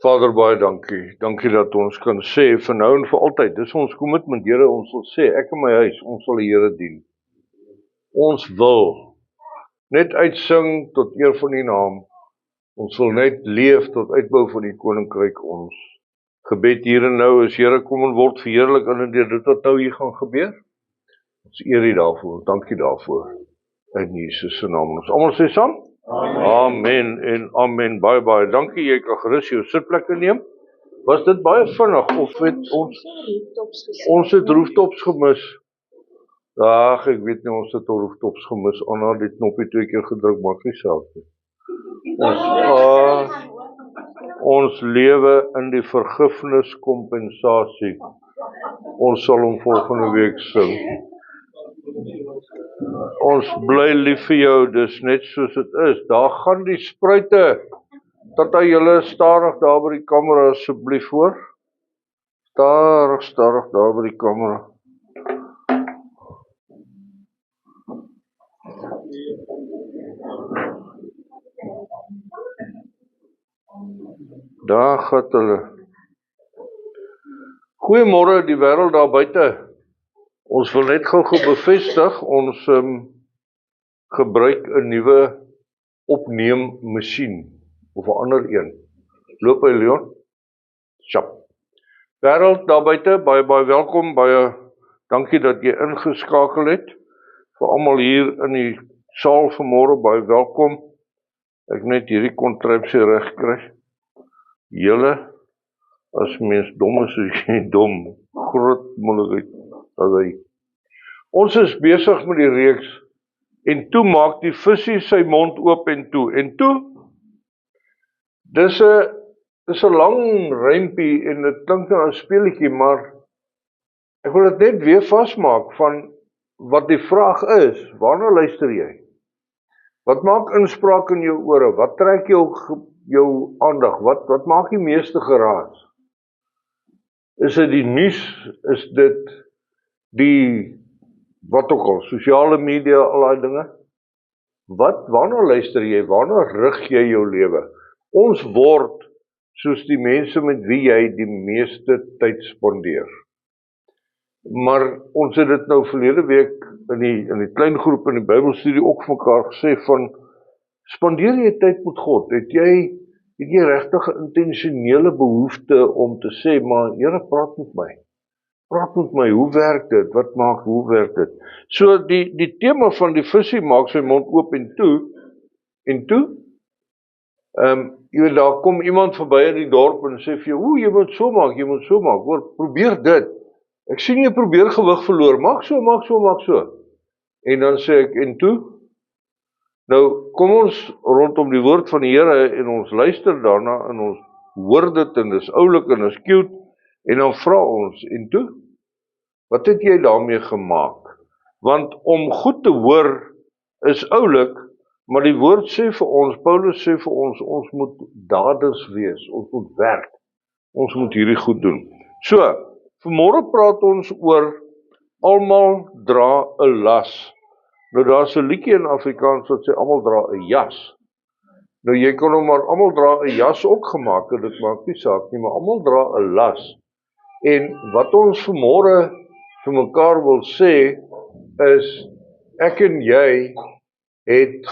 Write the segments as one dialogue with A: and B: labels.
A: Vader, baie dankie. Dankie dat ons kan sê vir nou en vir altyd. Dis ons kommitment, Here, ons wil sê, ek en my huis, ons sal die Here dien. Ons wil net uitsing tot eer van die naam. Ons wil net leef tot uitbou van die koninkryk. Ons gebed hier en nou is, Here, kom en word verheerlik in dit wat nou hier gaan gebeur. Ons eer U daarvoor, dankie daarvoor. In Jesus se naam. Ons almal sê saam? Amen en amen. Baie dankie. Jy kan gerus jou sitplekke neem. Was dit baie vinnig of het ons het rooftops gemis? Ag, ek weet nie, ons het rooftops gemis. Anna het die knoppie 2 keer gedruk, maak nie saak nie. Ons lewe in die vergifniskompensasie. Ons sal hom volgende week sing. Ons bly lief vir jou, dis net soos dit is. Daar gaan die spruite. Tata, julle stadig daar by die kamera asseblief hoor. Stadig daar by die kamera. Daar gaan hulle. Goeiemôre die wêreld daar buite. Ons wil net gou bevestig, ons gebruik 'n nuwe opneemmasjien of 'n ander een. Loop hy, Leon? Sjap. Wêreld daar buite, baie welkom, baie dankie dat jy ingeskakel het. Vir almal hier in die saal vanmôre, baie welkom. Ek net hierdie kontrapsie reg kry. Julle, as mens dom is jy dom. Groot moeilikheid. Ons is besig met die reeks en toe maak die visie sy mond oop en toe dis 'n lang rympie en dit klink nou 'n speletjie, maar ek wil dit net weer vasmaak van wat die vraag is. Waarna luister jy? Wat maak inspraak in jou ore? Wat trek jou aandag? Wat maak die meeste geraas? Is dit die nuus? Is dit die, wat ook al, sosiale media, al daai dinge? Waarna luister jy? Waarna rig jy jou lewe? Ons word soos die mense met wie jy die meeste tyd spandeer. Maar ons het dit nou verlede week in die klein groep in die Bybelstudie ook vir mekaar gesê van, spandeer jy tyd met God? Het jy regtig 'n intentionele behoefte om te sê, maar Here, praat met my, hoe werk dit? Hoe werk dit? So die tema van die visie maak sy mond oop en toe, jy weet, daar kom iemand verby in die dorp en sê vir jou, jy moet so maak, hoor, probeer dit. Ek sien jy probeer gewig verloor, maak so. En dan sê ek, en toe? Nou, kom ons rondom die woord van die Here en ons luister daarna en ons hoor dit en dis oulik en dis cute en dan vra ons, en toe? Wat het jy daarmee gemaak? Want om goed te hoor is oulik, maar die woord sê vir ons, Paulus sê vir ons, ons moet daders wees, ons moet werk, ons moet hierdie goed doen. So, vanmôre praat ons oor almal dra 'n las. Nou daar's 'n liedjie in Afrikaans wat sê almal dra 'n jas. Nou jy kan nou maar almal dra 'n jas ook gemaak, en dit maak nie saak nie, maar almal dra 'n las. En wat ons vanmôre vir mekaar wil sê is, ek en jy het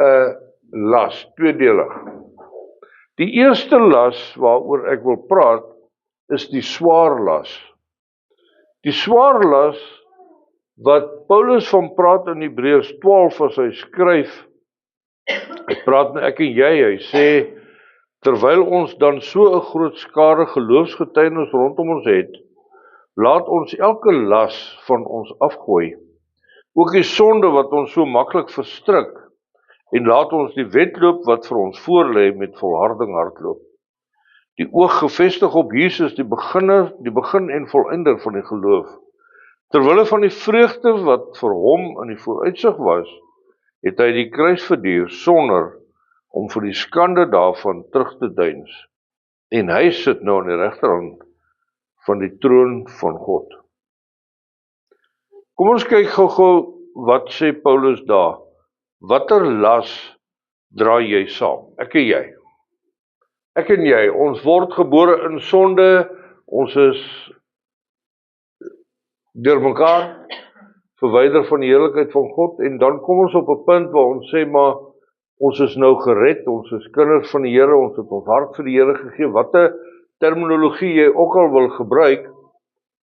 A: 'n las, tweedelig. Die eerste las waaroor ek wil praat is die swaar las. Die swaar las wat Paulus van praat in Hebreërs 12 as hy skryf, hy praat met ek en jy, hy sê, terwyl ons dan so 'n groot skare geloofsgetuienis rondom ons het, laat ons elke las van ons afgooi, ook die sonde wat ons so maklik verstrik, en laat ons die wedloop wat vir ons voorlê met volharding hardloop. Die oog gefestig op Jesus, die begin en volëinder van die geloof. Terwille van die vreugde wat vir hom in die vooruitsig was, het hy die kruis verduur sonder om vir die skande daarvan terug te deins. En hy sit nou aan die regterhand van die troon van God. Kom ons kyk gou wat sê Paulus daar. Watter las dra jy saam? Ek en jy. Ek en jy, ons word gebore in sonde, ons is deur mekaar verwyder van die heerlikheid van God, en dan kom ons op 'n punt waar ons sê, maar ons is nou gered, ons is kinders van die Here, ons het ons hart vir die Here gegee, watter terminologie jy ook al wil gebruik,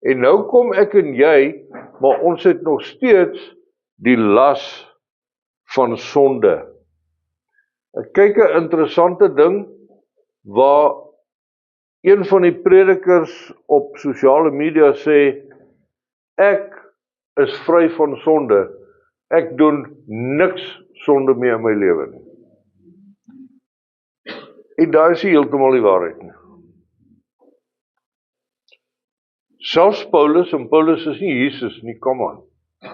A: en nou kom ek en jy, maar ons het nog steeds die las van sonde. Ek kyk 'n interessante ding, waar een van die predikers op sosiale media sê, ek is vry van sonde, ek doen niks sonde meer in my lewe nie. En daar is nie heeltemal die waarheid nie. Selfs Paulus, en Paulus is nie Jesus nie, kom aan.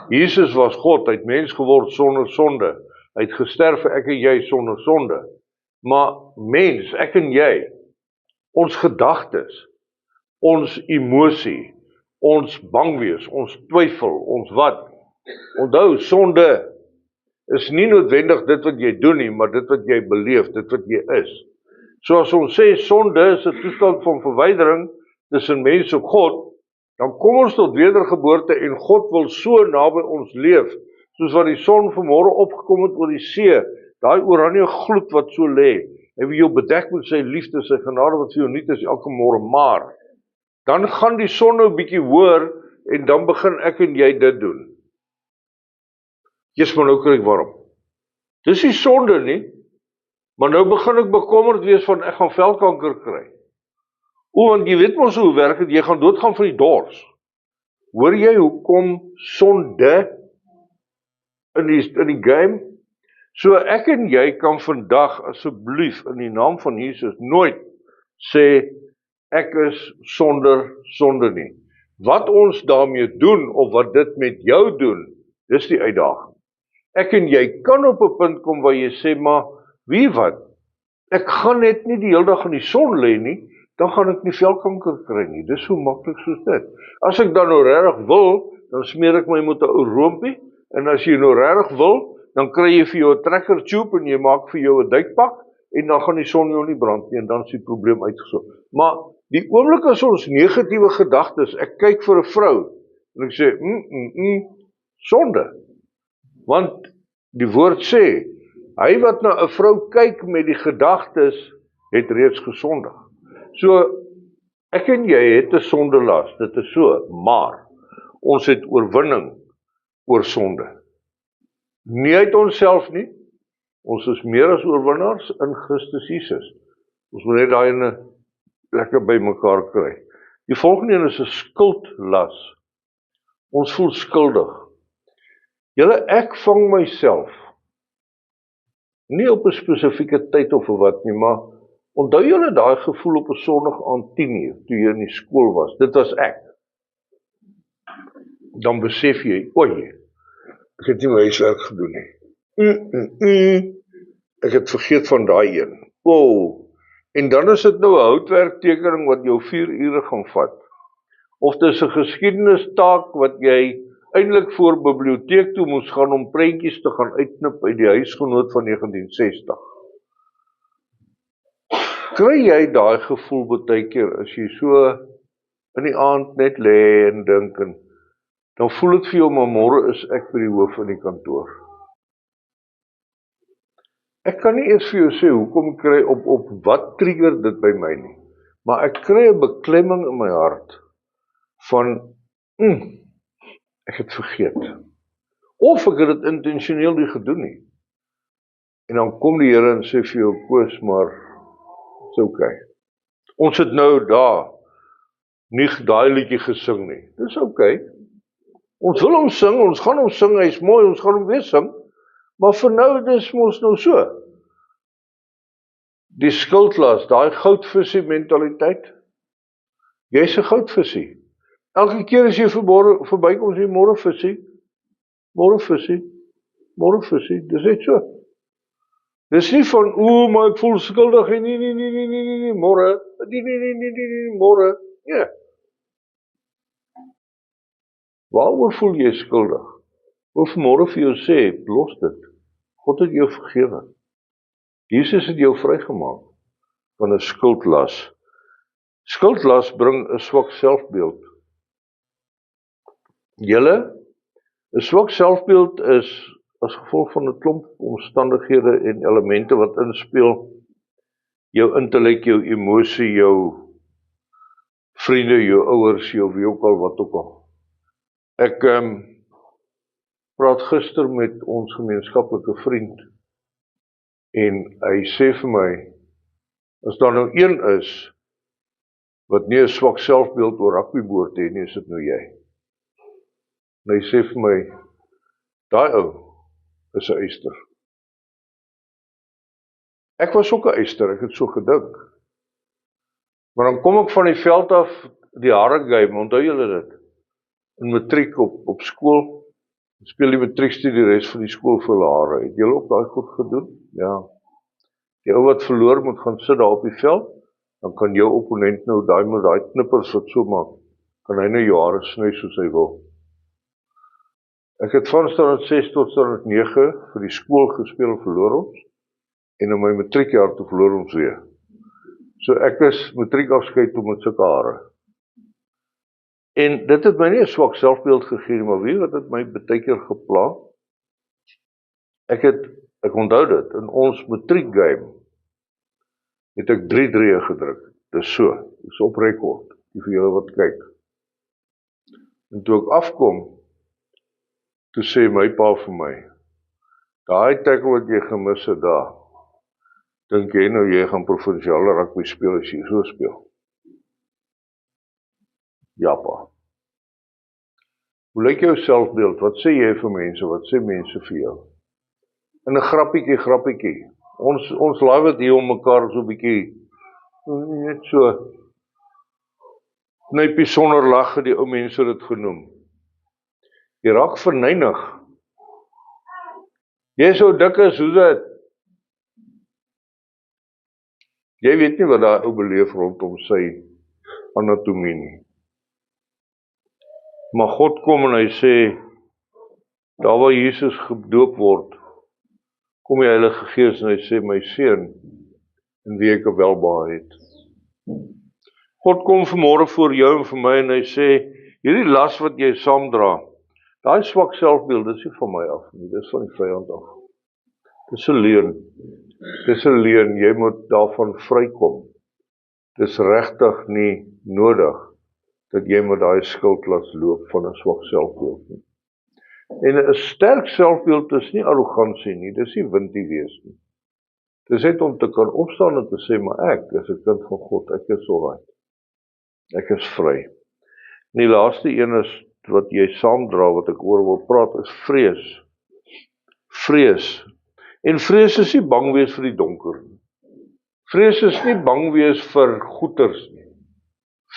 A: Jesus was God, hy het mens geword sonder sonde, hy het gesterf vir ek en jy sonder sonde. Maar mens, ek en jy, ons gedagtes, ons emosie, ons bang wees, ons twyfel, ons wat. Onthou, sonde is nie noodwendig dit wat jy doen nie, maar dit wat jy beleef, dit wat jy is. So as ons sê sonde is 'n toestand van verwydering tussen mens en God, dan kom ons tot wedergeboorte en God wil so naby ons leef, soos wat die son vanmôre opgekom het oor die see, daai oranje gloed wat so lê. Hy wil jou bedek met sy liefde, sy genade wat vir jou nuut is elke môre, maar dan gaan die son nou 'n bietjie hoër en dan begin ek en jy dit doen. Maar nou kry ek waarom. Dis nie sonde nie, maar nou begin ek bekommerd wees van ek gaan velkanker kry. Want jy weet mos hoe werk dit, jy gaan doodgaan van die dors. Hoor jy hoekom sonde in die game? So ek en jy kan vandag asseblief in die naam van Jesus nooit sê ek is sonder sonde nie. Wat ons daarmee doen of wat dit met jou doen, dis die uitdaging. Ek en jy kan op 'n punt kom waar jy sê, maar wie wat? Ek gaan net nie die hele dag in die son lê nie, dan gaan ek nie velkanker kry nie. Dis so maklik soos dit. As ek dan nou regtig wil, dan smeer ek my met 'n ou roompie, en as jy nou regtig wil, dan kry jy vir jou 'n trekker tube en jy maak vir jou 'n duikpak, en dan gaan die son jou nie brand nie, en dan is die probleem uitgesorg. Maar die oomblik as ons negatiewe gedagtes, ek kyk vir 'n vrou, en ek sê, sonde. Want die woord sê, hy wat na 'n vrou kyk met die gedagtes, het reeds gesondig. So, ek en jy het 'n sondelas, dit is so, maar ons het oorwinning oor sonde. Nie uit onsself nie, ons is meer as oorwinnaars in Christus Jesus. Ons moet net daai ene lekker by mekaar kry. Die volgende een is 'n skuldlas. Ons voel skuldig. Julle, ek vang myself, nie op 'n spesifieke tyd of wat nie, maar onthou julle daai gevoel op 'n Sondag aand 10:00, toe jy in die skool was, dit was ek. Dan besef jy, ek het nie my huiswerk gedoen nie. Ek het vergeet van daai een. En dan is dit nou 'n houtwerktekening wat jou 4 ure gaan vat. Of dis 'n geskiedenestaak wat jy eintlik voor biblioteek toe moes gaan om prentjies te gaan uitknip uit die huisgenoot van 1960. Kry jy daai gevoel baie keer as jy so in die aand net lê en dink, en dan voel dit vir jou, maar môre is ek by die hoof van die kantoor. Ek kan nie eers vir jou sê hoekom kry op wat trigger dit by my nie, maar ek kry 'n beklemming in my hart van ek het vergeet. Of ek het dit intentioneel nie gedoen nie. En dan kom die Here en sê vir jou, Koos, maar is okay. Ons het nou daar nie daai liedjie gesing nie. Dis okay. Ons wil hom sing, ons gaan hom sing, hy's mooi, ons gaan hom weer sing. Maar vir nou, dis mos nou so. Die skuldlas, daai goudvisie mentaliteit. Jy's 'n goudvisie. Elke keer as jy verbykom, sê môre visie, môre visie, môre visie. Dis net so. Dis nie van, maar ek voel skuldig, nee, môre, nee, môre, ja. Waaroor voel jy skuldig? Of môre vir jou sê, los dit. God het jou vergewe. Jesus het jou vrygemaak. van 'n skuldlas. Skuldlas bring 'n swak selfbeeld. Julle, 'n swak selfbeeld is as gevolg van 'n klomp omstandighede en elemente wat inspeel. Jou intellek, jou emosie, jou vriende, jou ouers, jou wie ook al, wat ook al. Ek praat gister met ons gemeenskaplike vriend en hy sê vir my, as daar nou een is wat nie 'n swak selfbeeld oor rugby behoort te hê nie, is dit nou jy. En hy sê vir my, daai ou is 'n eyster. Ek was ook 'n eyster, ek het so gedink. Maar dan kom ek van die veld af, die Haregame, onthou julle dit? In matriek op skool, speel die matriekstudie die res van die skool vir hulle hare. Het julle ook daai goed gedoen? Ja. Die ou wat verloor moet gaan sit daar op die veld, dan kan jou opponent nou met daai knippers wat so maak, kan hy nou jou hare sny soos hy wil. Ek het van standaard 6 tot standaard 9 vir die skool gespeel en verloor ons, en in my matriekjaar toe verloor ons weer. So ek is matriekafskeid toe met sulke hare. En dit het my nie 'n swak selfbeeld gegee, maar weet wat het my baie keer gepla? Ek onthou dit, in ons matriekgame het ek 3-3 gedruk. Dis so, dis op rekord, die vir julle wat kyk. En toe ek afkom, toe sê my pa vir my, daai tackle wat jy gemis het daar, dink jy nou jy gaan provinsiale rugby speel as jy so speel? Ja, pa. Hoe lyk jou selfbeeld? Wat sê jy vir mense? Wat sê mense vir jou? In 'n grappietjie. Ons laai wat hier om mekaar so 'n bietjie, net so, knypie sonder lag het die ou mense dit genoem. Jy raak verneig. Jy is so dik as hoe dit. Jy weet nie wat daai ou beleef rondom sy anatomie nie. Maar God kom en hy sê, daar waar Jesus gedoop word, kom die Heilige Gees en hy sê, my seun, in wie ek 'n welbehae het. God kom vanmôre voor jou en vir my en hy sê, hierdie las wat jy saamdra, daai swak selfbeeld, dis nie van my af nie, dis van die vyand af. Dis 'n leuen, jy moet daarvan vrykom. Dis regtig nie nodig dat jy met daai skuldlas loop van 'n swak selfbeeld nie. En 'n sterk selfbeeld is nie arrogansie nie, dis nie windie wees nie. Dis net om te kan opstaan en te sê, maar ek is 'n kind van God, ek is alright. Ek is vry. En die laaste een is, wat jy saamdra, wat ek oor wil praat, is vrees. Vrees. En vrees is nie bang wees vir die donker nie. Vrees is nie bang wees vir goeters nie.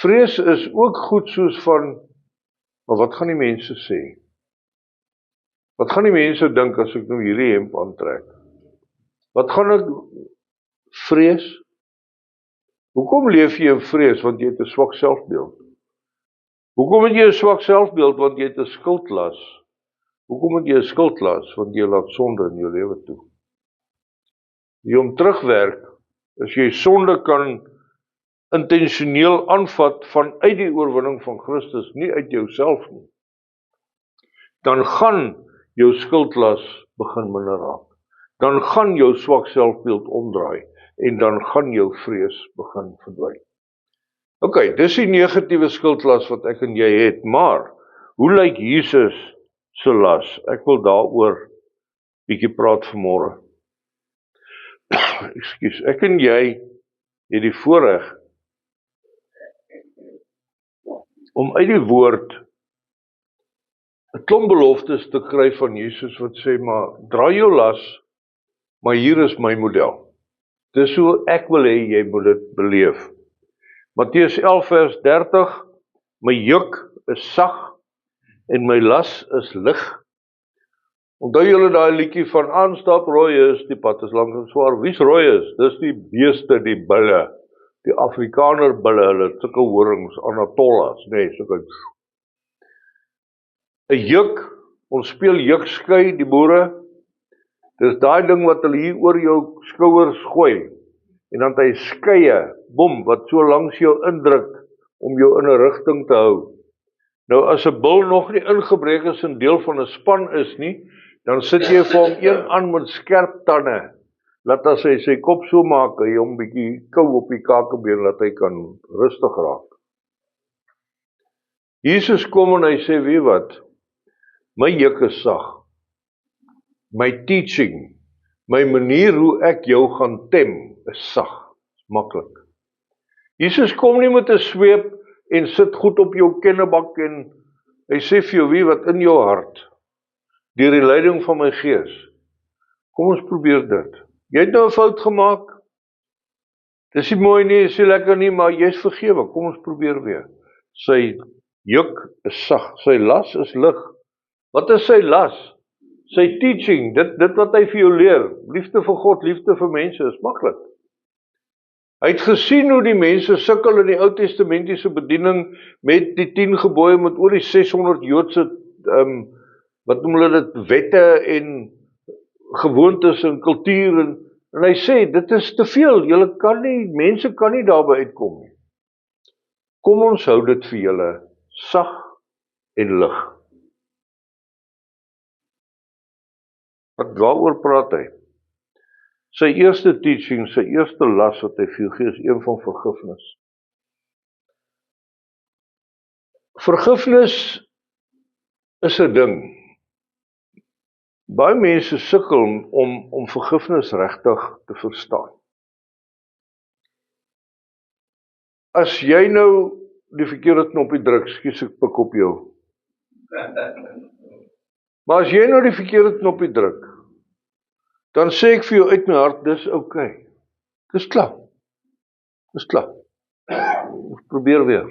A: Vrees is ook goed soos van, maar wat gaan die mense sê? Wat gaan die mense dink as ek nou hierdie hemp aantrek? Wat gaan ek vrees? Hoekom leef jy in vrees? Want jy het 'n swak selfbeeld. Hoekom het jy 'n swak selfbeeld? Want jy het 'n skuldlas. Hoekom het jy 'n skuldlas? Want jy laat sonde in jou lewe toe. Jy om terugwerk, as jy sonde kan intentioneel aanvat vanuit die oorwinning van Christus, nie uit jouself nie, dan gaan jou skuldlas begin minder raak. Dan gaan jou swak selfbeeld omdraai en dan gaan jou vrees begin verdwyn. Ok, dis die negatiewe skuldlas wat ek en jy het, maar hoe lyk Jesus se las? Ek wil daaroor bietjie praat vanmôre. Ekskuus, ek en jy het die voorreg om uit die woord 'n klomp beloftes te kry van Jesus wat sê, maar dra jou las, maar hier is my model. Dis hoe ek wil hê jy moet dit beleef. Matteus 11 vers 30, my juk is sag en my las is lig. Onthou julle daai liedjie van aanstap rooi is, die pad is lank en swaar. Wie's rooi is? Dis die beeste, die bulle, die Afrikaner bulle, hulle sulke horings, Anatollas, nee, sulke. 'n juk, ons speel jukskei, die boere. Dis daai ding wat hulle hier oor jou skouers gooi. en dan het hy skeie, bom, wat so langs jou indruk, om jou in 'n rigting te hou. Nou as 'n bil nog nie ingebreek is en deel van 'n span is nie, dan sit jy vir hom een aan met skerp tande, laat as hy sy kop so maak, hy hom bietjie kou op die kakebeen, laat hy kan rustig raak. Jesus kom en hy sê, weet wat, my juk is sag, my teaching, my manier hoe ek jou gaan tem, is sag, is maklik. Jesus kom nie met 'n sweep en sit goed op jou kennebak en hy sê vir jou, wie wat in jou hart, deur die leiding van my gees, kom ons probeer dit. Jy het nou 'n fout gemaak, dis nie mooi nie, is nie lekker nie, maar jy is vergewe, kom ons probeer weer. Sy juk is sag, sy las is lig. Wat is sy las? Sy teaching, dit wat hy vir jou leer, liefde vir God, liefde vir mense, is maklik. Hy het gesien hoe die mense sukkel in die Ou Testamentiese bediening met die 10 gebooie, met oor die 600 Joodse, wat noem hulle dit, wette en gewoontes en kultuur, en hy sê, dit is te veel, mense kan nie daarby uitkom nie. Kom ons hou dit vir julle sag en lig. Waaroor praat hy? Sy eerste teaching, sy eerste las wat hy vir jou gee, is een van vergifnis. Vergifnis is 'n ding. Baie mense sukkel om vergifnis regtig te verstaan. As jy nou die verkeerde knoppie druk, skus ek pik op jou. Maar as jy nou die verkeerde knoppie druk, dan sê ek vir jou uit my hart, dis okay. Dis klaar. Dis klaar. Ons probeer weer.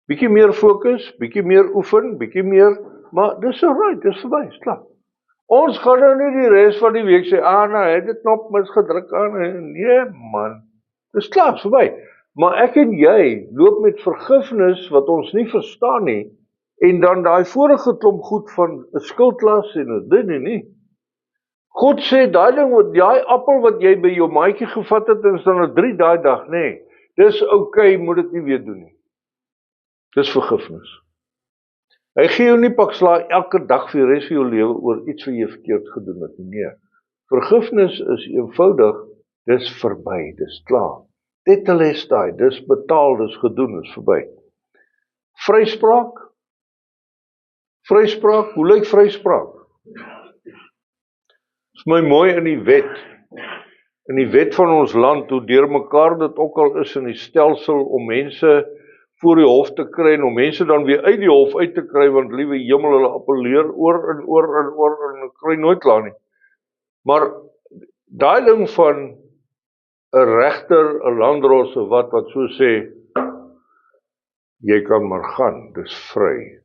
A: Bietjie meer fokus, bietjie meer oefen, bietjie meer, maar dis alright, dis verby, is klaar. Ons gaan nou nie die res van die week sê, nou het die knop misgedruk aan, nee man, dis klaar, is verby. Maar ek en jy loop met vergifnis wat ons nie verstaan nie, en dan daai vorige klomp goed van 'n skuldlas en 'n ding nie. God sê, daai appel wat jy by jou maatjie gevat het, en is dan 'n 3 daai dag, nee, dis okay, moet dit nie weer doen nie. Dis vergifnis. Hy gee jou nie pak slaag elke dag vir die res van jou lewe oor iets wat jy verkeerd gedoen het, nee. Vergifnis is eenvoudig, dis verby, dis klaar. Tetelestai, dis betaal, dis gedoen, is verby. Vryspraak? Vryspraak, hoe lyk vryspraak? Is my mooi in die wet van ons land, hoe deurmekaar dit ook al is in die stelsel om mense voor die hof te kry en om mense dan weer uit die hof uit te kry, want liewe hemel, hulle appelleer oor en kry nooit klaar nie. Maar daai ding van 'n regter, 'n landdros of wat so sê, jy kan maar gaan, dis vry.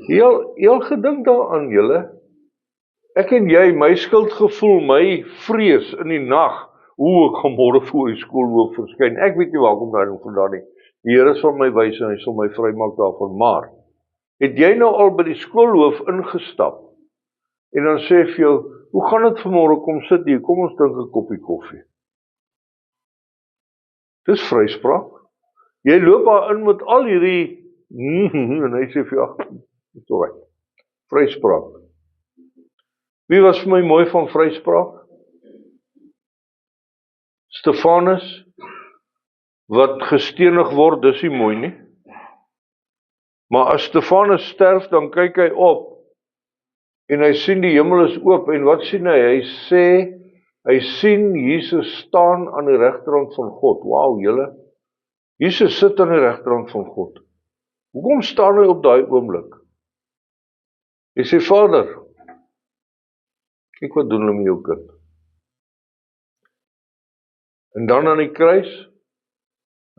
A: Heel gedink daaraan, julle. Ek en jy, my skuldgevoel, my vrees in die nag, ek gaan môre voor die skoolhoof verskyn. Ek weet nie waar kom daai ding vandaan nie. Die Here sal my wys en hy sal my vrymaak daarvan. Maar het jy nou al by die skoolhoof ingestap en dan sê vir jou, hoe gaan dit vanmôre, kom sit hier, kom ons drink 'n koppie koffie. Dis vryspraak. Jy loop daar in met al hierdie en hy sê vir jou, dis alright. Vryspraak. Wie was vir my mooi van vryspraak? Stefanus, wat gestenig word, dis nie mooi nie. Maar as Stefanus sterf, dan kyk hy op, en hy sien die hemel is oop, en wat sien hy? Hy sê, hy sien Jesus staan aan die regterhand van God. Wow, julle, Jesus sit aan die regterhand van God. Hoekom staan hy op daai oomblik? Hy sê, Vader, kyk wat doen hulle met jou kind. En dan aan die kruis,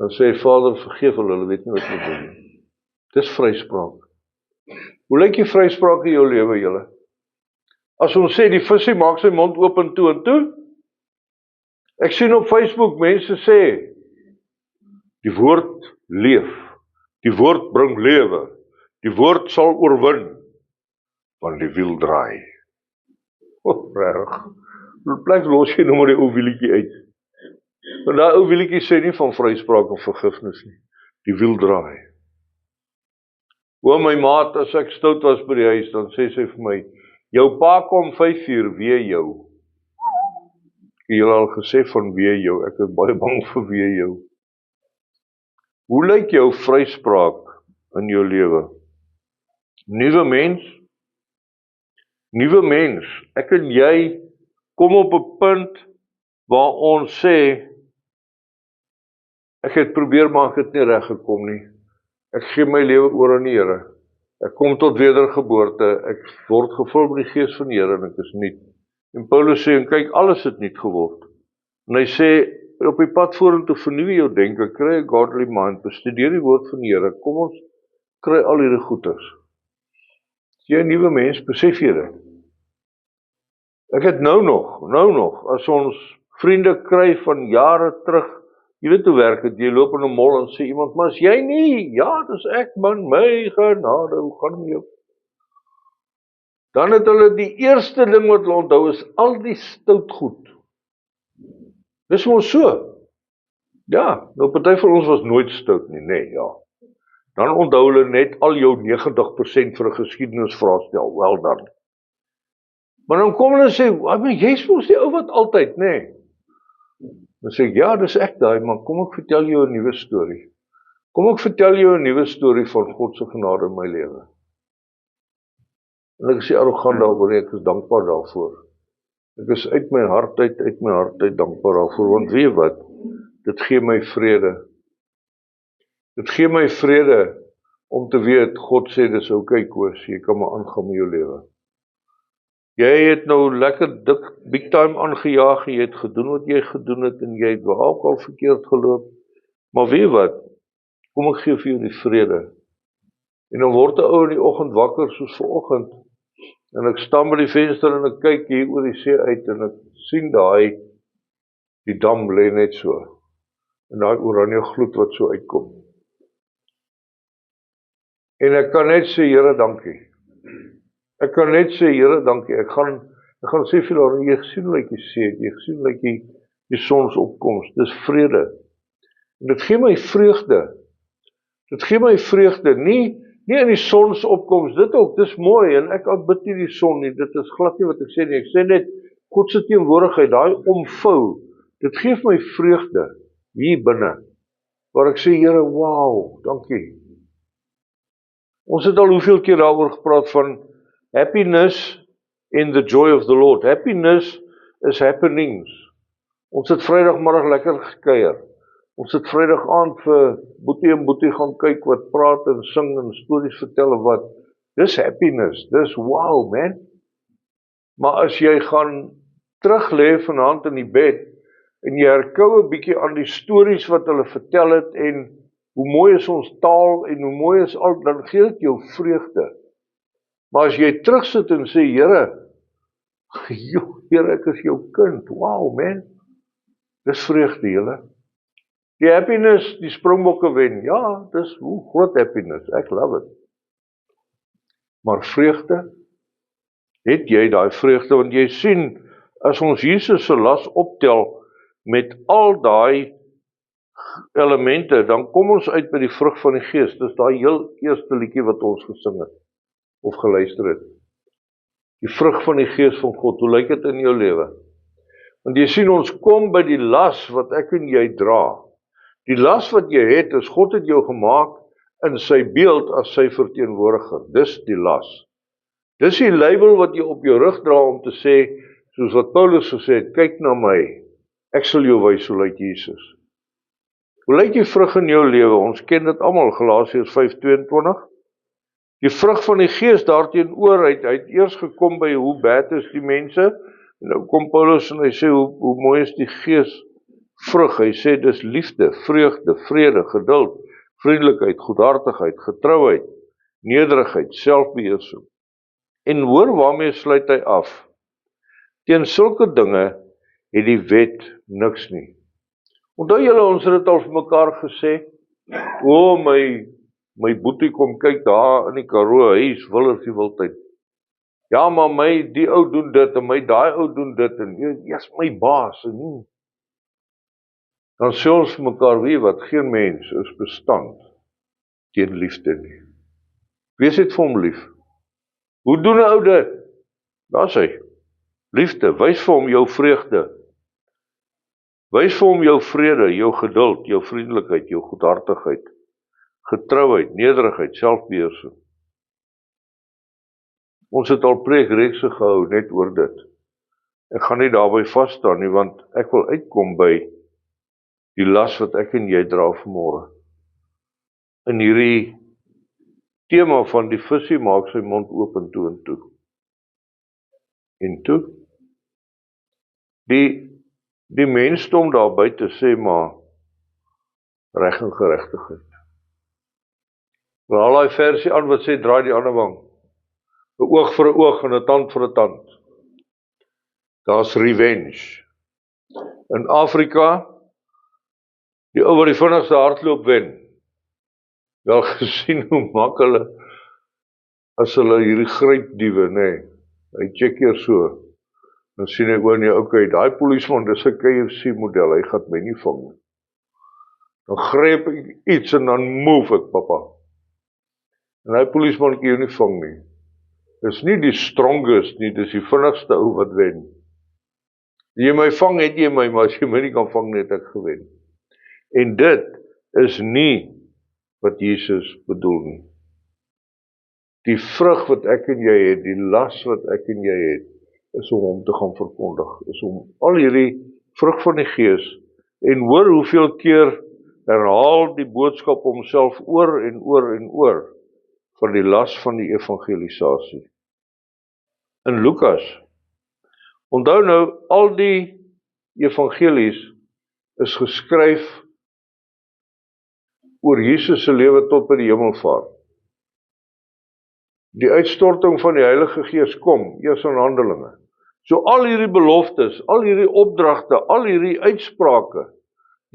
A: dan sê Vader, vergeef hulle weet nie wat hulle doen nie. Dis vryspraak. Hoe lyk die vryspraak in jou lewe, julle? As ons sê, die visie maak sy mond oop en toe, ek sien op Facebook, mense sê, die woord leef, die woord bring lewe, die woord sal oorwin, want die wiel draai. Reg, plek los jy nou maar die ou wielietjie uit. Want daai ou wielietjie sê nie van vryspraak of vergifnis nie. Die wiel draai. My maat, as ek stout was by die huis, dan sê sy vir my, jou pa kom 5 uur, wee jou. Ek het al gesê van wee jou, ek is baie bang vir wee jou. Hoe lyk jou vryspraak in jou lewe? Nuwe mens, ek en jy kom op 'n punt waar ons sê, ek het probeer maar ek het nie reg gekom nie. Ek gee my lewe oor aan die Here. Ek kom tot wedergeboorte, ek word gevul met die Gees van die Here en ek is nuut. En Paulus sê, en kyk, alles het nuut geword. En hy sê, op die pad vorentoe vernuwe jou denke, kry 'n godly mind, bestudeer die woord van die Here, kom ons kry al hierdie goeders. As jy 'n nuwe mens, besef jy dit. Ek het nou nog, as ons vriende kry van jare terug, jy weet hoe werk het, jy loop in 'n mall en sê iemand, maar as jy nie, ja, dis ek man, my genade, hoe gaan met jou? Dan het hulle die eerste ding wat hulle onthou is, al die stout goed. Dis mos so. Ja, nou party van ons was nooit stout nie, nee, ja. Dan onthou hulle net al jou 90% vir 'n geskiedenisvraestel, wel dan. Maar dan kom hulle en sê, maar jy's mos die ou wat altyd, nee. Dan sê ek, ja, dis ek daai, maar kom ek vertel jou 'n nuwe storie. Kom ek vertel jou 'n nuwe storie van God se genade in my lewe. En ek sê arrogant daaroor, ek is dankbaar daarvoor. Ek is uit my hart uit dankbaar daarvoor, want weet wat, dit gee my vrede. Dit gee my vrede om te weet, God sê dis okay Koos, jy kan maar aangaan met jou lewe. Jy het nou lekker dik, big time aangejaag, jy het gedoen wat jy gedoen het, en jy het wel ook al verkeerd geloop, maar weet wat, kom ek gee vir jou die vrede. En dan word 'n ou in die oggend wakker, soos vanoggend, en ek staan by die venster en ek kyk hier oor die see uit, en ek sien die dam lê net so, en daai oranje gloed wat so uitkom. En ek kan net sê, Here, dankie. Ek kan net sê, Here, dankie. Ek gaan sê vir hulle, jy gesien hoe lyk die see, jy gesien hoe lyk die sonsopkoms, dis vrede. En dit gee my vreugde. Dit gee my vreugde, nie in die sonsopkoms, dit ook, dis mooi, en ek aanbid nie die son nie, dit is glad nie wat ek sê nie, ek sê net, God se teenwoordigheid, daai omvou, dit gee my vreugde, hier binne, waar ek sê, Here, wow, dankie. Ons het al hoeveel keer daaroor gepraat van happiness in the joy of the Lord. Happiness is happenings. Ons het Vrydagmiddag lekker gekuier. Ons het Vrydag aand vir Boetie en Boetie gaan kyk wat praat en sing en stories vertel of wat. Dis happiness, dis wow man. Maar as jy gaan terug lê vanaand in die bed en jy herkou 'n bietjie aan die stories wat hulle vertel het en hoe mooi is ons taal en hoe mooi is al, dan gee dit jou vreugde. Maar as jy terugsit en sê, Here, Here, ek is jou kind, wow man, dis vreugde, julle. Die happiness, die Springbokke wen, ja, dis groot happiness, ek love it. Maar vreugde, het jy daai vreugde, want jy sien, as ons Jesus se las optel met al daai elemente, dan kom ons uit by die vrug van die Gees. Dis daai heel eerste liedjie wat ons gesing het, of geluister het. Die vrug van die Gees van God, hoe lyk dit in jou lewe? Want jy sien, ons kom by die las wat ek en jy dra. Die las wat jy het, is God het jou gemaak in sy beeld as sy verteenwoordiger. Dis die las. Dis die label wat jy op jou rug dra om te sê, soos wat Paulus gesê het, kyk na my, ek sal jou wys hoe lyk Jesus. Hoe lyk die vrug in jou lewe? Ons ken dit almal, Galasiërs 5:22. Die vrug van die Gees daarteenoor, hy het eers gekom by hoe bad is die mense, en nou kom Paulus en hy sê, hoe mooi is die Gees vrug, hy sê, dis liefde, vreugde, vrede, geduld, vriendelikheid, goedhartigheid, getrouheid, nederigheid, selfbeheersing. En hoor waarmee sluit hy af? Teen sulke dinge het die wet niks nie. Onthou julle, ons het dit al vir mekaar gesê, my boetie kom kyk daar in die Karoo, hy is wilders die wildtyd. Ja, maar die ou doen dit, en daai ou doen dit, en jy is my baas, en nie. Dan sê ons mekaar, weet wat, geen mens is bestand teen liefde nie. Wees het vir hom lief. Hoe doen 'n ou dit? Daar sê hy, liefde, wys vir hom jou vreugde. Wys vir hom jou vrede, jou geduld, jou vriendelikheid, jou goedhartigheid, getrouheid, nederigheid, selfbeheersing. Ons het al preekreekse gehou net oor dit. Ek gaan nie daarby vas staan nie, want ek wil uitkom by die las wat ek en jy dra vanmôre. In hierdie tema van die visie maak sy mond oop en toe en toe. En toe, die mensdom daar buite sê maar reg en geregtigheid. Haal daai versie aan wat sê draai die ander wang. 'n Oog vir 'n oog en 'n tand vir 'n tand. Daar's revenge. In Afrika, die ou wat die vinnigste hardloop wen. Wel gesien hoe maak hulle as hulle hierdie grypdiewe, nê. Hy check eers so. Dan sien ek nee, okay, daai polisieman, dis 'n KFC model, hy gaan my nie vang nie. Dan gryp ek iets en dan move ek, papa. En daai polisieman kan jou nie vang nie. Dis nie die strongest nie, dis die vinnigste ou wat wen. Jy my vang, het jy my, maar as jy my nie kan vang nie, het ek gewen. En dit is nie wat Jesus bedoel nie. Die vrug wat ek en jy het, die las wat ek en jy het, is om hom te gaan verkondig, is om al hierdie vrug van die Gees, en hoor hoeveel keer herhaal die boodskap homself oor en oor en oor, van die las van die evangelisasie. In Lukas, onthou nou, al die evangelies is geskryf oor Jesus se lewe tot by die hemelvaart. Die uitstorting van die Heilige Gees kom, eers in Handelinge. So al hierdie beloftes, al hierdie opdragte, al hierdie uitsprake,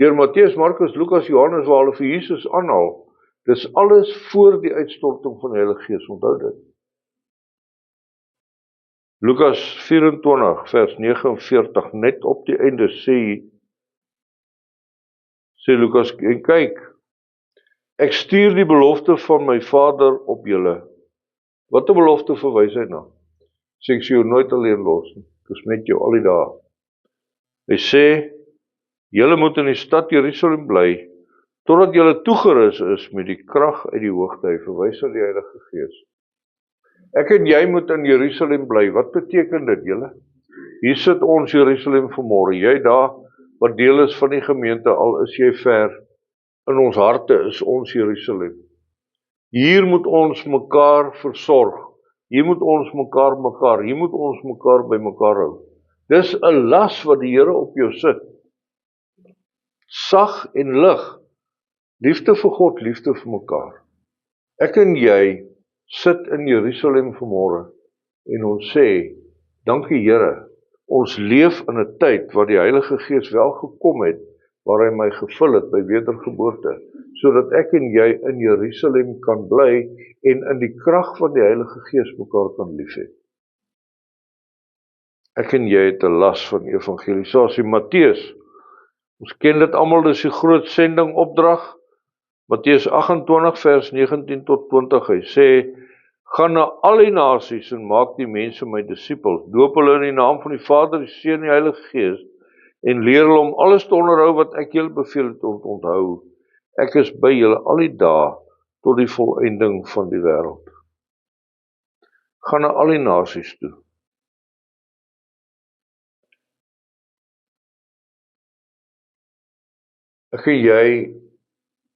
A: deur Matteus, Markus, Lukas, Johannes, waar hulle vir Jesus aanhaal, dis alles voor die uitstorting van die Heilige Gees, onthou dit. Lukas 24 vers 49, net op die einde sê Lukas, en kyk, ek stuur die belofte van my Vader op julle. Wat 'n belofte verwys hy na? Sê ek sê jou nooit alleen los nie, ek is met jou al die dae. Hy sê, julle moet in die stad Jerusalem bly, totdat julle toegerus is met die krag uit die hoogte. Hy verwys na die Heilige Gees. Ek en jy moet in Jerusalem bly. Wat beteken dit, julle? Hier sit ons Jerusalem vanmôre. Jy daar wat deel is van die gemeente, al is jy ver. In ons harte is ons Jerusalem. Hier moet ons mekaar versorg. Hier moet ons mekaar, hier moet ons mekaar by mekaar hou. Dis 'n las wat die Here op jou sit. Sag en lig. Liefde vir God, liefde vir mekaar. Ek en jy sit in Jerusalem vanmôre en ons sê, dankie Here, ons leef in 'n tyd waar die Heilige Gees wel gekom het, waar hy my gevul het by wedergeboorte, sodat ek en jy in Jerusalem kan bly en in die krag van die Heilige Gees mekaar kan lief hê. Ek en jy het 'n las van evangelisasie. Matteus, ons ken dit almal, dis die groot sending opdrag. Matteus 28 vers 19 tot 20, hy sê, gaan na al die nasies en maak die mense my disippels, doop hulle in die naam van die Vader, die Seun en die Heilige Gees, en leer hulle om alles te onderhou wat ek julle beveel het om te onthou. Ek is by julle al die dae tot die volëinding van die wêreld. Gaan na al die nasies toe. Ek en jy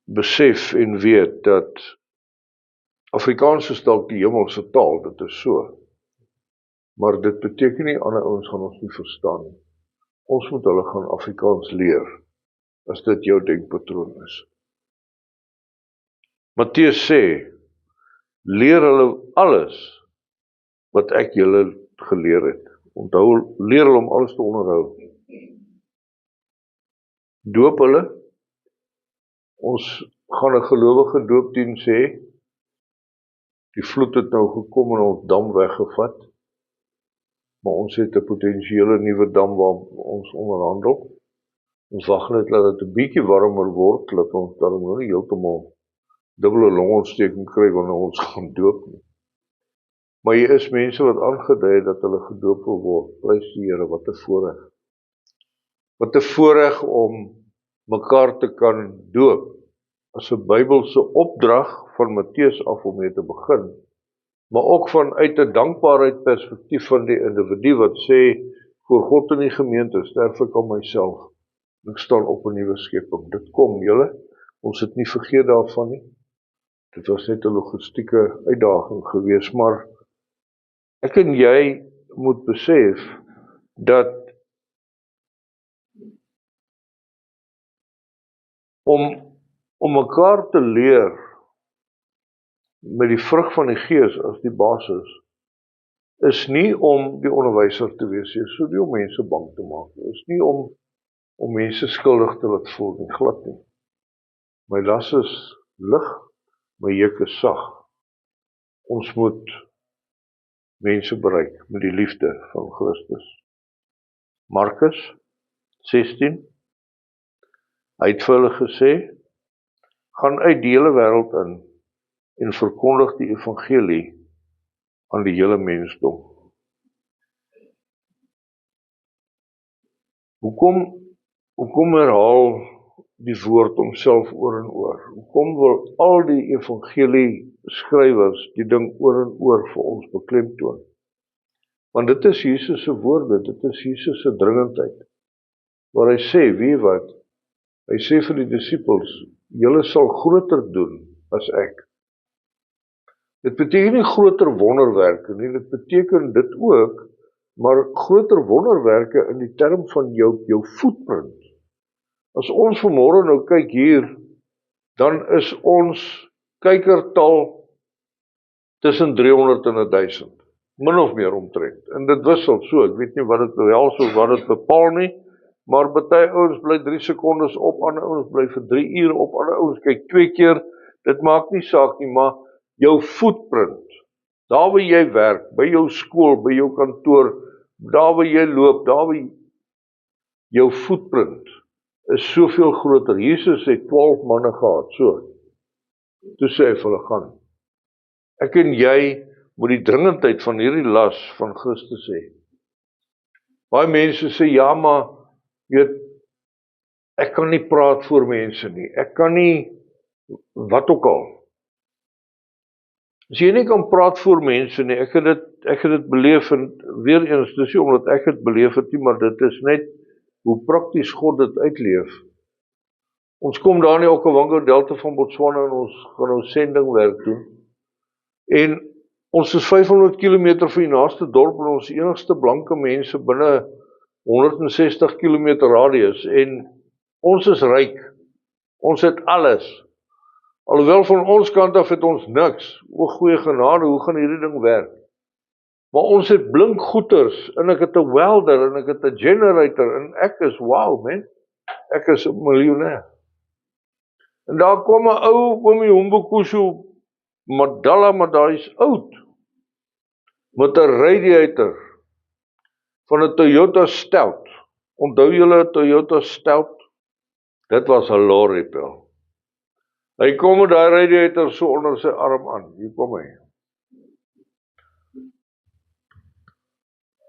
A: besef en weet dat Afrikaans is dalk die hemelse taal, dit is so. Maar dit beteken nie ander ouens gaan ons nie verstaan nie. Ons moet hulle gaan Afrikaans leer, as dit jou denkpatroon is. Matteus sê, leer hulle alles wat ek julle geleer het. Onthou, leer hulle om alles te onderhou. Doop hulle. Ons gaan 'n gelowige doopdiens hê. Die vloed het nou gekom en ons dam weggevat. maar ons het 'n potensiële nuwe dam waar ons onderhandel. Ons wag net dat dit 'n bietjie warmer word, dat ons dan nou nie heeltemal dubbele longontsteking kry wanneer ons gaan doop nie. Maar hier is mense wat aangedui het dat hulle gedoop wil word. Prys die Here, wat 'n voorreg. Wat 'n voorreg om mekaar te kan doop. As 'n Bybelse opdrag van Matteus af om mee te begin, maar ook vanuit 'n dankbaarheid perspektief van die individu wat sê, voor God in die gemeente sterf ek aan myself. Ek staan op 'n nuwe skepping. Dit kom, julle. Ons het nie vergeet daarvan nie. Dit was net 'n logistieke uitdaging geweest, maar ek en jy moet besef dat om mekaar te leer met die vrug van die Gees as die basis, is nie om die onderwyser te wees, so nie om mense bang te maak, is nie om mense skuldig te laat voel nie, glad nie. My las is lig, my juk is sag. Ons moet mense bereik met die liefde van Christus. Markus 16, hy het vir hulle gesê, gaan uit die hele wêreld in en verkondig die evangelie aan die hele mensdom. Hoekom herhaal die woord homself oor en oor? Hoekom wil al die evangelie skrywers die ding oor en oor vir ons beklemtoon? Want dit is Jesus se woorde, dit is Jesus se dringendheid. Waar hy sê, weet wat? Hy sê vir die disippels, julle sal groter doen as ek. Dit beteken nie groter wonderwerke nie, dit beteken dit ook, maar groter wonderwerke in die term van jou footprint. As ons vanmôre nou kyk hier, dan is ons kykertal tussen 300 en 1000, min of meer omtrent. En dit wissel so, ek weet nie wat dit behels of wat dit bepaal nie, maar baie ouens bly 3 sekondes op, ander ouens bly vir 3 ure op, ander ouens kyk 2 keer, dit maak nie saak nie, maar jou footprint, daar waar jy werk, by jou skool, by jou kantoor, daar waar jy loop, daar waar jou footprint is soveel groter. Jesus het 12 manne gehad, so. Toe sê hy vir hulle gaan. Ek en jy moet die dringendheid van hierdie las van Christus hê. Baie mense sê, ja, maar weet, ek kan nie praat voor mense nie. Ek kan nie, wat ook al. As jy nie kan praat voor mense nie, ek het dit beleef, en weer eens, dis nie omdat ek het beleef het nie, maar dit is net hoe prakties God dit uitleef. Ons kom daar in die Okavango Delta van Botswana en ons gaan nou sendingwerk doen. En ons is 500 km van die naaste dorp en ons enigste blanke mense binne 160 km radius en ons is ryk. Ons het alles. Alhoewel van ons kant af het ons niks. O goeie genade, hoe gaan hierdie ding werk? Maar ons het blink goeders, en ek het 'n welder, en ek het 'n generator, en ek is, wow man, ek is 'n miljonair. En daar kom 'n ou, oomie Humbukusu, Madala, maar daar is oud, met 'n radiator, van 'n Toyota Stout. Onthou julle 'n Toyota Stout? Dit was 'n lorrypel. Hy kom met daai radiator so onder sy arm aan, hier kom hy.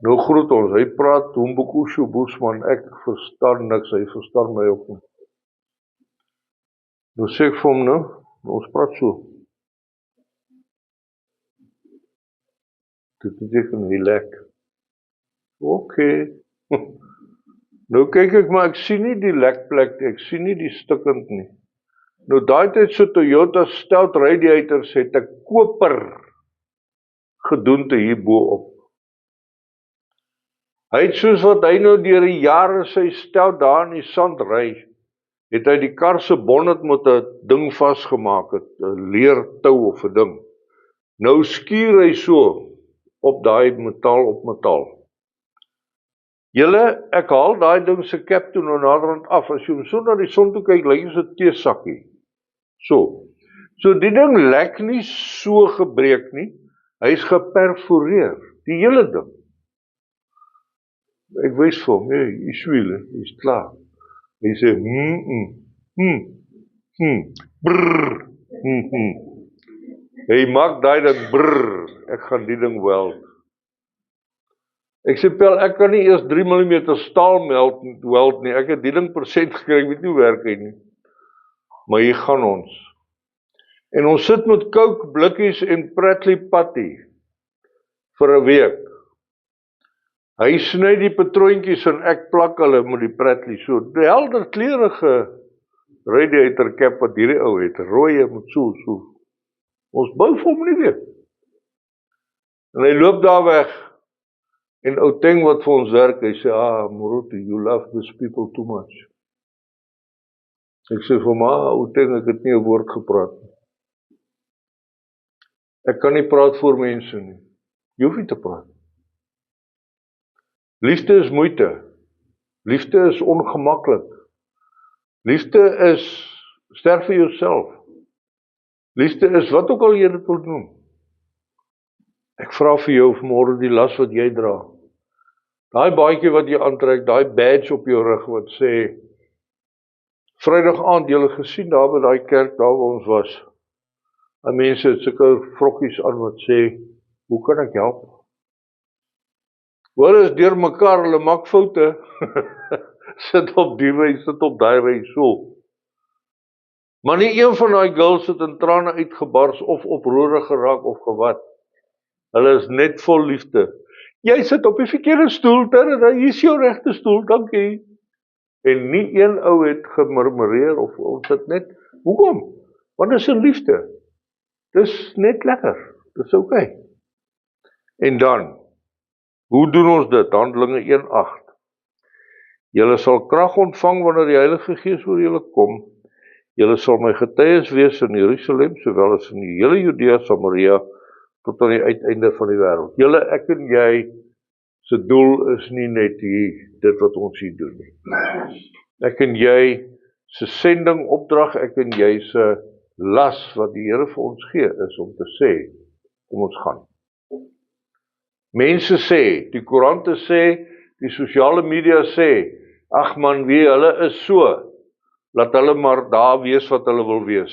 A: Nou groet ons, hy praat Humbukusu Boesman, ek verstaan niks, hy verstaan my ook nie. Nou sê ek vir hom nou, ons praat so. Dit beteken hy lek. Oké. Nou kyk ek, maar ek sien nie die lekplek, ek sien nie die stukkend nie. Nou daai tyd so Toyota Stout radiators het 'n koper gedoente hierbo op. Hy het soos wat hy nou deur die jare sy Stout daar in die sand ry, het hy die kar se bonnet met 'n ding vasgemaak, 'n leertou of 'n ding. Nou skuur hy so op daai metaal op metaal. Julle, ek haal daai ding se kap toe nou naderhand af, as jy hom so na die son toe kyk, lyk soos 'n teesakkie. So die ding lek nie so gebreek nie, hy is geperforeer, die hele ding. Ek wys vir hom, jy swiele, jy's klaar. Hy sê, brrr, Hy maak daai ding brrr, ek gaan die ding weld. Ek sê, Pel, ek kan nie eers 3 mm staal weld nie, ek het die ding persent gekry, ek weet nie hoe werk hy nie. Maar hier gaan ons. En ons sit met Coke blikkies en Pratley patty vir 'n week. Hy sny die patroontjies en ek plak hulle met die Pratley so. Die helder kleurige radiator cap wat hierdie ou het, rooie met so. Ons bou vir hom nie weer. En hy loop daar weg. En ou Teng wat vir ons werk, hy sê, Moruti, you love these people too much. Ek sê vir hom, ou Teng, ek het nie 'n woord gepraat nie. Ek kan nie praat voor mense nie. Jy hoef nie te praat. Liefde is moeite. Liefde is ongemaklik. Liefde is sterf vir jouself. Liefde is wat ook al jy dit wil noem. Ek vra vir jou vanmôre die las wat jy dra. Daai baadjie wat jy aantrek, daai badge op jou rug wat sê, Vrydag aand, julle gesien daar by daai kerk daar waar ons was. En mense het sulke vrokkies aan wat sê, hoe kan ek help? Hulle is deur mekaar, hulle maak foute. Sit op die wy, sit op daai wy, so. Maar nie een van daai girls het in trane uitgebars of oproerig geraak of gewat. Hulle is net vol liefde. Jy sit op die verkeerde stoel, hier is jou regte stoel, dankie. En nie een ou het gemurmureer of dit net, hoekom? Want dit is 'n liefde. Dis net lekker, dis okay. En dan, hoe doen ons dit? Handelinge 1:8. Julle sal krag ontvang wanneer die Heilige Gees oor julle kom. Julle sal my getuies wees in Jerusalem, sowel as in die hele Judea, Samaria, tot aan die uiteinde van die wêreld. Julle, ek en jy, se doel is nie net dit wat ons hier doen nie. Ek en jy, se sending, opdrag, ek en jy, se las wat die Here vir ons gee, is om te sê, kom ons gaan. Mense sê, die koerante sê, die sosiale media sê, ag man, hulle is so, laat hulle maar daar wees wat hulle wil wees.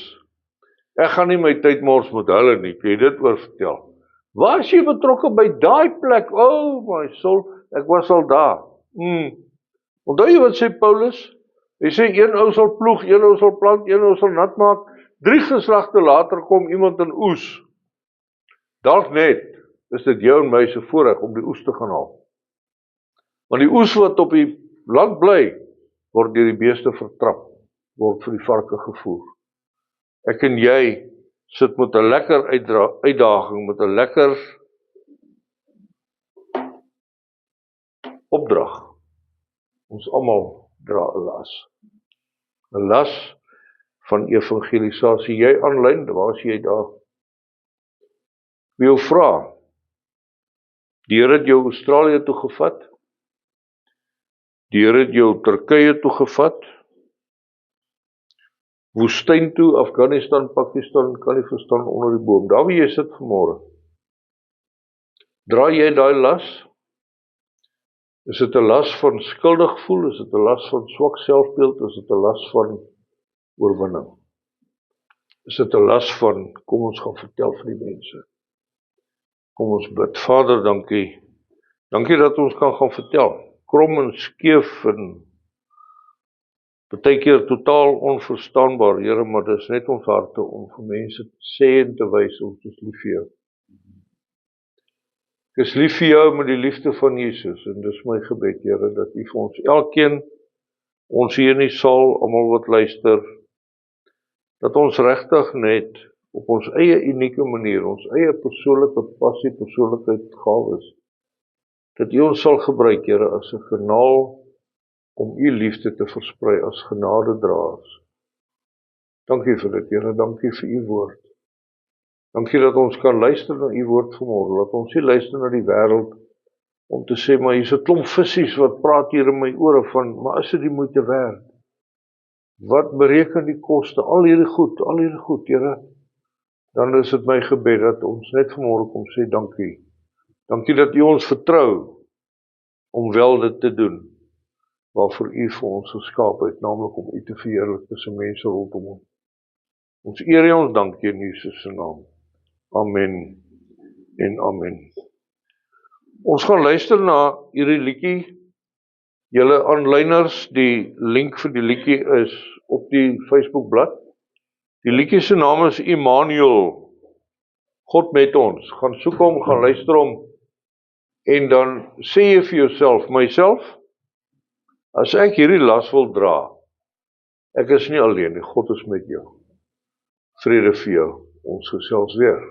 A: Ek gaan nie my tyd mors met hulle nie, kan jy dit oor vertel. Waar is jy betrokke by daai plek? Oh my soul, ek was al daar. Onthou jy wat sê Paulus? Hy sê, een ou sal ploeg, een ou sal plant, een ou sal nat maak, 3 geslagte later kom iemand in oes. Dalk net, is dit jou en my se voorreg om die oes te gaan haal. Want die oes wat op die land bly, word deur die beeste vertrap, word vir die varke gevoer. Ek en jy sit met 'n lekker uitdaging, met 'n lekker opdrag. Ons almal dra 'n las. 'n Las van evangelisasie. Jy aanlyn, waar is jy daar? Wie jou vra? Die Here het jou Australië toe gevat. Die Here het jou Turkye toe gevat. Woestyn toe, Afghanistan, Pakistan, kan nie verstaan onder die boom. Daar waar jy sit vanmôre. Dra jy daai las? Is dit 'n las van skuldig voel? Is dit 'n las van swak selfbeeld? Is dit 'n las van oorwinning? Is dit 'n las van, kom ons gaan vertel vir die mense. Kom ons bid. Vader, dankie. Dankie dat ons kan gaan vertel. Krom en skeef en partykeer totaal onverstaanbaar, Here, maar dis net ons harte om vir mense te sê en te wys ons is lief vir jou. Ek is lief vir jou met die liefde van Jesus en dis my gebed, Here, dat U vir ons elkeen, ons hier in die saal, almal wat luister, dat ons regtig net op ons eie unieke manier, ons eie persoonlike passie, persoonlikheid, gawes, dat U ons sal gebruik, Here, as 'n kanaal om U liefde te versprei as genadedraers. Dankie vir dit, Here, dankie vir U woord. Dankie dat ons kan luister na U woord vanmôre, dat ons nie luister na die wêreld om te sê, maar hier's 'n klomp visies wat praat hier in my ore van, maar is dit die moeite werd? Wat bereken die koste? Al hierdie goed, Here, dan is dit my gebed dat ons net vanmôre kom sê dankie. Dankie dat U ons vertrou om wel dit te doen, waarvoor U vir ons geskaap het, naamlik om U te verheerlik tussen mense rondom ons. Ons eer en ons dank in Jesus se naam. Amen en amen. Ons gaan luister na hierdie liedjie. Julle aanlyners, die link vir die liedjie is op die Facebookblad. Die liedjie se naam is Immanuel. God met ons. Gaan soek hom, gaan luister hom. En dan sê jy vir jouself, myself, as ek hierdie las wil dra, ek is nie alleen nie, God is met jou. Vrede vir jou, ons gesels weer.